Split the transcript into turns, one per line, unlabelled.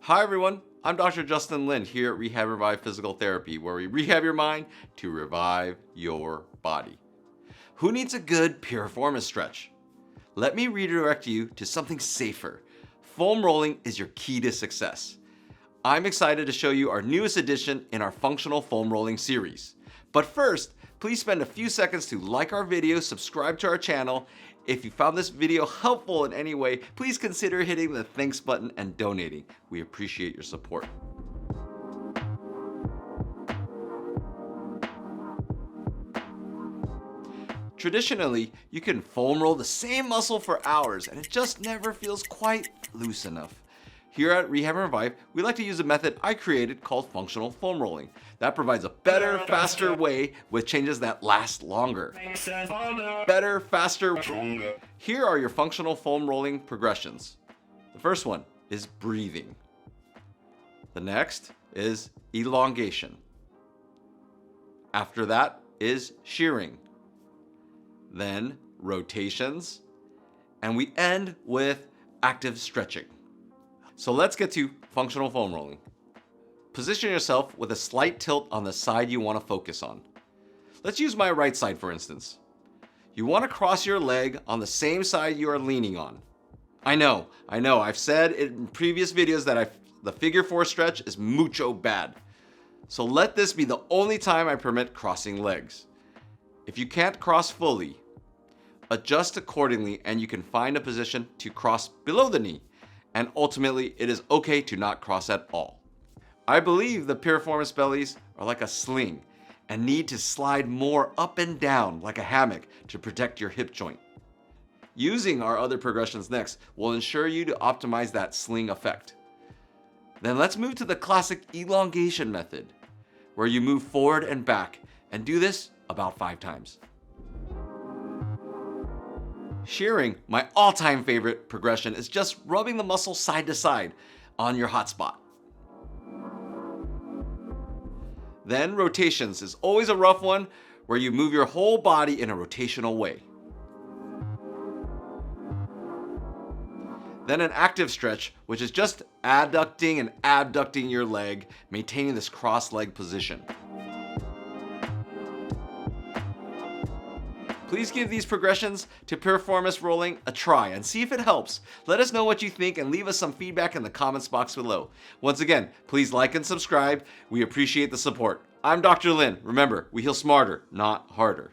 Hi everyone, I'm Dr. Justin Lin here at Rehab Revive Physical Therapy, where we rehab your mind to revive your body. Who needs a good Piriformis stretch? Let me redirect you to something safer. Foam rolling is your key to success. I'm excited to show you our newest addition in our functional foam rolling series. But first, please spend a few seconds to like our video, subscribe to our channel. If you found this video helpful in any way, please consider hitting the thanks button and donating. We appreciate your support. Traditionally, you can foam roll the same muscle for hours and it just never feels quite loose enough. Here at Rehab and Revive, we like to use a method I created called functional foam rolling. That provides a better, faster way with changes that last longer. Better, faster. Here are your functional foam rolling progressions. The first one is breathing. The next is elongation. After that is shearing. Then rotations. And we end with active stretching. So let's get to functional foam rolling. Position yourself with a slight tilt on the side you want to focus on. Let's use my right side for instance. You want to cross your leg on the same side you are leaning on. I know, I've said in previous videos that the figure 4 stretch is mucho bad. So let this be the only time I permit crossing legs. If you can't cross fully, adjust accordingly and you can find a position to cross below the knee. And ultimately, it is okay to not cross at all. I believe the piriformis bellies are like a sling and need to slide more up and down like a hammock to protect your hip joint. Using our other progressions next will ensure you to optimize that sling effect. Then let's move to the classic elongation method, where you move forward and back and do this about 5 times. Shearing, my all-time favorite progression, is just rubbing the muscle side to side on your hot spot. Then rotations is always a rough one, where you move your whole body in a rotational way. Then an active stretch, which is just adducting and abducting your leg, maintaining this cross-leg position. Please give these progressions to piriformis rolling a try and see if it helps. Let us know what you think and leave us some feedback in the comments box below. Once again, please like and subscribe. We appreciate the support. I'm Dr. Lin. Remember, we heal smarter, not harder.